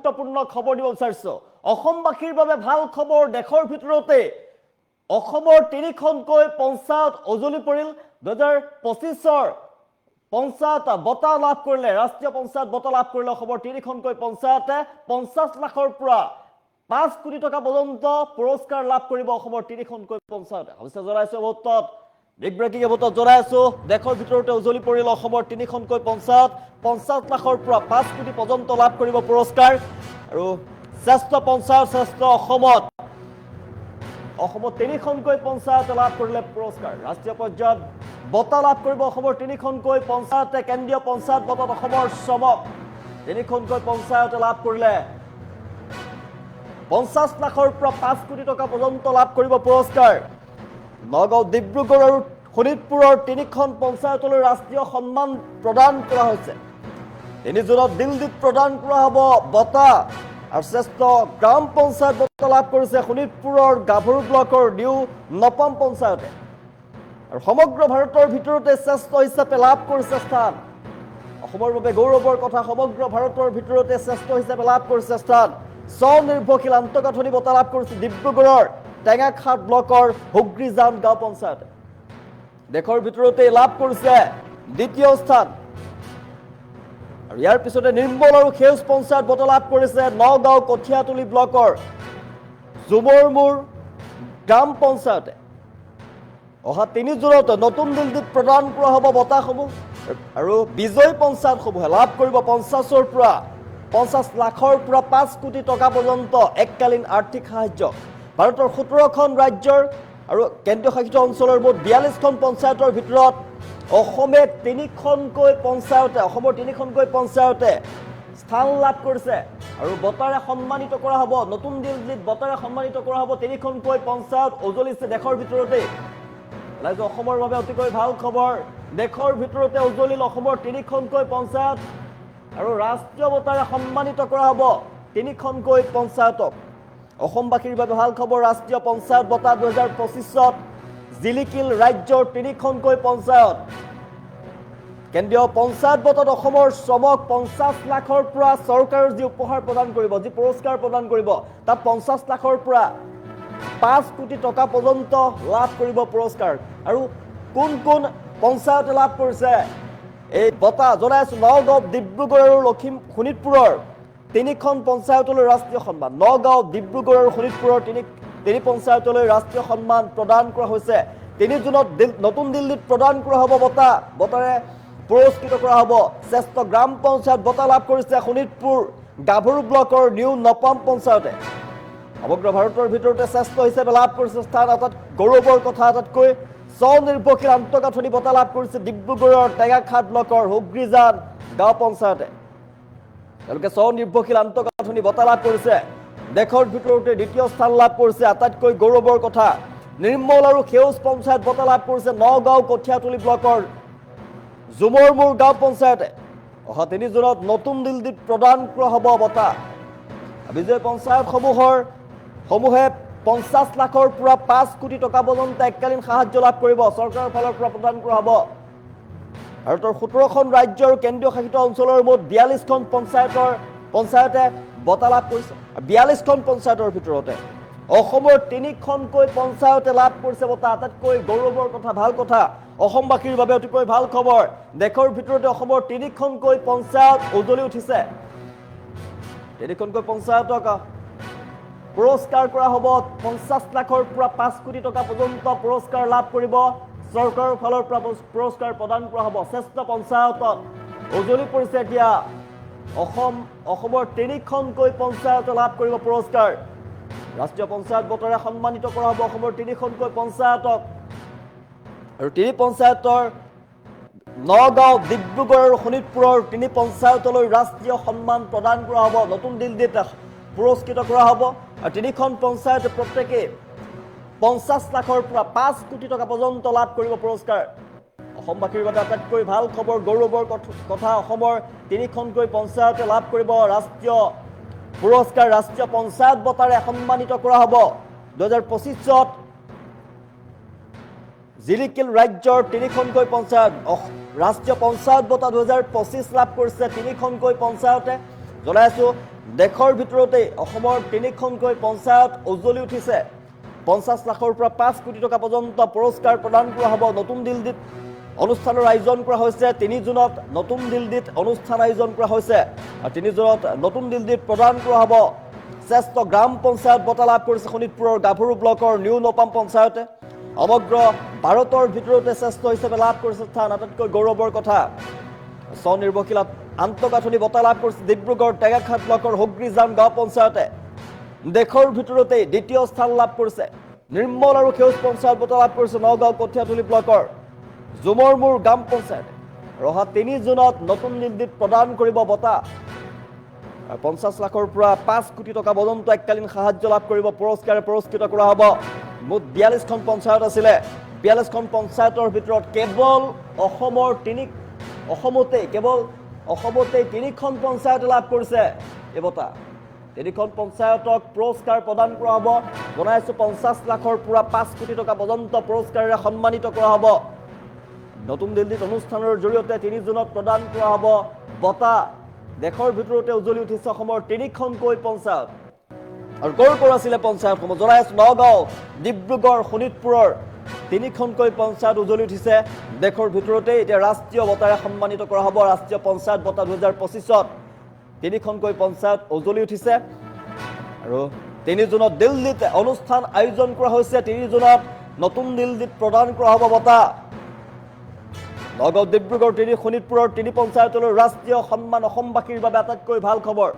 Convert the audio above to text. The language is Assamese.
গুৰুত্বপূৰ্ণ খবৰ দিব বিচাৰিছো অসমবাসীৰ বাবে ভাল খবৰ দেশৰ ভিতৰতে অসমৰ ৩খনকৈ পঞ্চায়ত উজলি পৰিল ২০২৫ৰ পঞ্চায়ত বঁটা লাভ কৰিলে ৰাষ্ট্ৰীয় পঞ্চায়ত বঁটা লাভ কৰিলে অসমৰ ৩খনকৈ পঞ্চায়তে ৫০ লাখৰ পৰা ৫ কোটি টকা পৰ্যন্ত পুৰস্কাৰ লাভ কৰিব অসমৰ ৩খনকৈ পঞ্চায়তে অৱশ্যে জনাইছো মুহূৰ্তত বিগ ব্ৰেকিং মুহূৰ্তত জনাইছো দেশৰ ভিতৰতে উজলি পৰিল অসমৰ ৩খনকৈ পঞ্চায়ত ৫০ লাখৰ পৰা ৫ কোটি পৰ্যন্ত লাভ কৰিব পুৰস্কাৰ আৰু শ্ৰেষ্ঠ পঞ্চায়ত শ্ৰেষ্ঠ অসমত ৩খনকৈ পঞ্চায়তে লাভ কৰিলে পুৰস্কাৰ ৰাষ্ট্ৰীয় পৰ্যায়ত বঁটা লাভ কৰিব অসমৰ ৩খনকৈ পঞ্চায়তে কেন্দ্ৰীয় পঞ্চায়ত বঁটাত অসমৰ চমক ৩খনকৈ পঞ্চায়তে লাভ কৰিলে ৫০ লাখৰ পৰা ৫ কোটি টকা পৰ্যন্ত লাভ কৰিব পুৰস্কাৰ নগাঁও ডিব্ৰুগড় আৰু শোণিতপুৰৰ ৩খন পঞ্চায়তলৈ ৰাষ্ট্ৰীয় সন্মান প্ৰদান কৰা হৈছে ৩ জুনত দিল্লীত প্ৰদান কৰা হ'ব বঁটা আৰু শ্ৰেষ্ঠ গ্ৰাম পঞ্চায়ত বঁটা লাভ কৰিছে শোণিতপুৰৰ গাভৰু ব্লকৰ নিউ নপাম পঞ্চায়তে আৰু সমগ্ৰ ভাৰতৰ ভিতৰতে শ্ৰেষ্ঠ হিচাপে লাভ কৰিছে স্থান অসমৰ বাবে গৌৰৱৰ কথা সমগ্ৰ ভাৰতৰ ভিতৰতে শ্ৰেষ্ঠ হিচাপে লাভ কৰিছে স্থান স্বনিৰ্ভৰশীল আন্তঃগাঁথনি বঁটা লাভ কৰিছে ডিব্ৰুগড়ৰ টেঙাখাট ব্লকৰ হুগ্ৰীজান গাঁও পঞ্চায়তে দেশৰ ভিতৰতে লাভ কৰিছে দ্বিতীয় স্থান আৰু ইয়াৰ পিছতে নিৰ্মল আৰু সেউজ পঞ্চায়ত বঁটা লাভ কৰিছে নগাঁও কঠিয়াতলি ব্লকৰ জুমৰমুৰ গ্ৰাম পঞ্চায়তে অহা ৩ জুনত নতুন দিল্লীত প্ৰদান কৰা হ'ব বঁটাসমূহ আৰু বিজয়ী পঞ্চায়তসমূহে লাভ কৰিব ৫০ৰ পৰা ৫০ লাখৰ পৰা ৫ কোটি টকা পৰ্যন্ত এককালীন আৰ্থিক সাহায্য ভাৰতৰ ১৭খন ৰাজ্যৰ আৰু কেন্দ্ৰীয় শাসিত অঞ্চলৰ মুঠ ৪২খন পঞ্চায়তৰ ভিতৰত অসমৰ ৩খনকৈ পঞ্চায়তে স্থান লাভ কৰিছে আৰু বঁটাৰে সন্মানিত কৰা হ'ব নতুন দিল্লীত বঁটাৰে সন্মানিত কৰা হ'ব ৩খনকৈ পঞ্চায়ত উজলিছে দেশৰ ভিতৰতে অসমৰ বাবে অতিকৈ ভাল খবৰ দেশৰ ভিতৰতে উজলিল অসমৰ ৩খনকৈ পঞ্চায়ত আৰু ৰাষ্ট্ৰীয় বঁটাৰে সন্মানিত কৰা হ'ব ৩খনকৈ পঞ্চায়তক অসমবাসীৰ বাবে ভাল খবৰ ৰাষ্ট্ৰীয় পঞ্চায়ত বঁটা ২০২৫ত জিলিকিল ৰাজ্যৰ ৩খনকৈ পঞ্চায়ত কেন্দ্ৰীয় পঞ্চায়ত বঁটাত অসমৰ চমক ৫০ লাখৰ পৰা চৰকাৰৰ যি উপহাৰ প্ৰদান কৰিব যি পুৰস্কাৰ প্ৰদান কৰিব তাত ৫০ লাখৰ পৰা ৫ কোটি টকা পৰ্যন্ত লাভ কৰিব পুৰস্কাৰ আৰু কোন কোন পঞ্চায়তে লাভ কৰিছে এই বঁটা জনাইছো নগাঁও ডিব্ৰুগড় আৰু শোণিতপুৰৰ ৩খন পঞ্চায়তলৈ ৰাষ্ট্ৰীয় সন্মান নগাঁও ডিব্ৰুগড় আৰু শোণিতপুৰৰ ৩ পঞ্চায়তলৈ ৰাষ্ট্ৰীয় সন্মান প্ৰদান কৰা হৈছে ৩ জুনত নতুন দিল্লীত প্ৰদান কৰা হ'ব বঁটাৰে পুৰস্কৃত কৰা হ'ব শ্ৰেষ্ঠ গ্ৰাম পঞ্চায়ত বঁটা লাভ কৰিছে শোণিতপুৰ গাভৰু ব্লকৰ নিউ নপাম পঞ্চায়তে সমগ্ৰ ভাৰতৰ ভিতৰতে শ্ৰেষ্ঠ হিচাপে লাভ কৰিছে স্থান অৰ্থাৎ গৌৰৱৰ কথা আটাইতকৈ স্বনিৰ্ভৰশীল আন্তঃগাঁথনি বঁটা লাভ কৰিছে ডিব্ৰুগড়ৰ টেঙাখাট ব্লকৰ হুগ্ৰীজান গাঁও পঞ্চায়তে তেওঁলোকে স্বনিৰ্ভৰশীল আন্তঃগাঁথনি বঁটা লাভ কৰিছে দেশৰ ভিতৰতে দ্বিতীয় স্থান লাভ কৰিছে আটাইতকৈ গৌৰৱৰ কথা নিৰ্মল আৰু সেউজ পঞ্চায়ত বঁটা লাভ কৰিছে নগাঁও কঠিয়াতলি ব্লকৰ জুমৰমুৰ গাঁও পঞ্চায়তে অহা ৩ জুনত নতুন দিল্লীত প্ৰদান কৰা হ'ব বঁটা বিজয়ী পঞ্চায়তসমূহে ৫০ লাখৰ পৰা ৫ কোটি টকা পৰ্যন্ত এককালীন সাহায্য লাভ কৰিব চৰকাৰৰ ফালৰ পৰা প্ৰদান কৰা হ'ব ভাৰতৰ ১৭খন ৰাজ্য আৰু কেন্দ্ৰীয় শাসিত অঞ্চলৰ মুঠ ৪২খন পঞ্চায়তে বঁটা লাভ কৰিছে ৪২খন পঞ্চায়তৰ ভিতৰতে অসমৰ ৩খনকৈ পঞ্চায়তে লাভ কৰিছে বঁটা আটাইতকৈ গৌৰৱৰ কথা ভাল কথা অসমবাসীৰ বাবে অতিকৈ ভাল খবৰ দেশৰ ভিতৰতে অসমৰ ৩খনকৈ পঞ্চায়ত উজলি উঠিছে ৩খনকৈ পঞ্চায়তক পুৰস্কাৰ কৰা হ'ব ৫০ লাখৰ পৰা ৫ কোটি টকা পৰ্যন্ত পুৰস্কাৰ লাভ কৰিব চৰকাৰৰ ফালৰ পৰা পুৰস্কাৰ প্ৰদান কৰা হ'ব শ্ৰেষ্ঠ পঞ্চায়তত উজলি পৰিছে এতিয়া অসমৰ ৩খনকৈ পঞ্চায়তে লাভ কৰিব পুৰস্কাৰ ৰাষ্ট্ৰীয় পঞ্চায়ত বঁটাৰে সন্মানিত কৰা হ'ব অসমৰ ৩খনকৈ পঞ্চায়তক আৰু ৩ পঞ্চায়তৰ নগাঁও ডিব্ৰুগড় আৰু শোণিতপুৰৰ ৩ পঞ্চায়তলৈ ৰাষ্ট্ৰীয় সন্মান প্ৰদান কৰা হ'ব নতুন দিল্লীত পুৰস্কৃত কৰা হ'ব আৰু ৩খন পঞ্চায়তে প্ৰত্যেকে ৫০ লাখৰ পৰা ৫ কোটি টকা পৰ্যন্ত লাভ কৰিব পুৰস্কাৰ অসমবাসীৰ বাবে আটাইতকৈ ভাল খবৰ গৌৰৱৰ কথা অসমৰ ৩খনকৈ পঞ্চায়তে লাভ কৰিব ৰাষ্ট্ৰীয় পুৰস্কাৰ ৰাষ্ট্ৰীয় পঞ্চায়ত বঁটাৰে সন্মানিত কৰা হ'ব ২০২৫ত জিলিকিল ৰাজ্যৰ ৩খনকৈ পঞ্চায়ত ৰাষ্ট্ৰীয় পঞ্চায়ত বঁটা ২০২৫ লাভ কৰিছে ৩খনকৈ পঞ্চায়তে জনাই আছো দেশৰ ভিতৰতে অসমৰ 3খনকৈ পঞ্চায়ত উজ্বলি উঠিছে 50 লাখৰ পৰা 5 কোটি টকা পৰ্যন্ত পুৰস্কাৰ প্ৰদান কৰা হ'ব নতুন দিল্লীত অনুষ্ঠানৰ আয়োজন কৰা হৈছে 3 জুনত নতুন দিল্লীত অনুষ্ঠান আয়োজন কৰা হৈছে আৰু 3 জুনত নতুন দিল্লীত প্ৰদান কৰা হ'ব শ্ৰেষ্ঠ গ্ৰাম পঞ্চায়ত বঁটা লাভ কৰিছে শোণিতপুৰৰ গাভৰু ব্লকৰ নিউ নপাম পঞ্চায়তে সমগ্ৰ ভাৰতৰ ভিতৰতে শ্ৰেষ্ঠ হিচাপে লাভ কৰিছে স্থান আটাইতকৈ গৌৰৱৰ কথা স্বনিৰ্ভৰশীল আন্তঃগাঁথনি বঁটা লাভ কৰিছে ডিব্ৰুগড় টেঙাখাট ব্লকৰ হুগ্ৰীজান গাঁও পঞ্চায়তে দেশৰ ভিতৰতে দ্বিতীয় স্থান লাভ কৰিছে নিৰ্মল আৰু সেউজ পঞ্চায়ত বঁটা লাভ কৰিছে নগাঁও কঠীয়াতলী ব্লকৰ জুমৰমুৰ গ্ৰাম পঞ্চায়তে ৰহা 3 জুনত নতুন দিল্লীত প্ৰদান কৰিব বঁটা 50 লাখৰ পৰা 5 কোটি টকা পৰ্যন্ত এককালীন সাহায্য লাভ কৰিব পুৰস্কাৰে পুৰস্কৃত কৰা হ'ব মুঠ 42খন পঞ্চায়ত আছিলে 42খন পঞ্চায়তৰ ভিতৰত কেৱল অসমতে 3খন পঞ্চায়তে লাভ কৰিছে এই বঁটা 3খন পঞ্চায়তক পুৰস্কাৰ প্ৰদান কৰা হ'ব জনাই আছো 50 লাখৰ পৰা 5 কোটি টকা পৰ্যন্ত পুৰস্কাৰেৰে সন্মানিত কৰা হ'ব নতুন দিল্লীত অনুষ্ঠানৰ জৰিয়তে 3 জুনত প্ৰদান কৰা হ'ব বঁটা দেশৰ ভিতৰতে উজ্বলি উঠিছে অসমৰ 3খনকৈ পঞ্চায়ত আৰু কৰ আছিলে পঞ্চায়তসমূহ জনাই আছো নগাঁও ডিব্ৰুগড় শোণিতপুৰৰ 3খনকৈ পঞ্চায়ত উজ্বলি উঠিছে দেশৰ ভিতৰতে এতিয়া ৰাষ্ট্ৰীয় বঁটাৰে সন্মানিত কৰা হ'ব ৰাষ্ট্ৰীয় পঞ্চায়ত বঁটা 2025ত 3খনকৈ পঞ্চায়ত উজ্বলি উঠিছে আৰু 3 জুনত দিল্লীত অনুষ্ঠান আয়োজন কৰা হৈছে 3 জুনত নতুন দিল্লীত প্ৰদান কৰা হ'ব বঁটা নগাঁও ডিব্ৰুগড় 3 শোণিতপুৰৰ 3 পঞ্চায়তলৈ ৰাষ্ট্ৰীয় সন্মান অসমবাসীৰ বাবে আটাইতকৈ ভাল খবৰ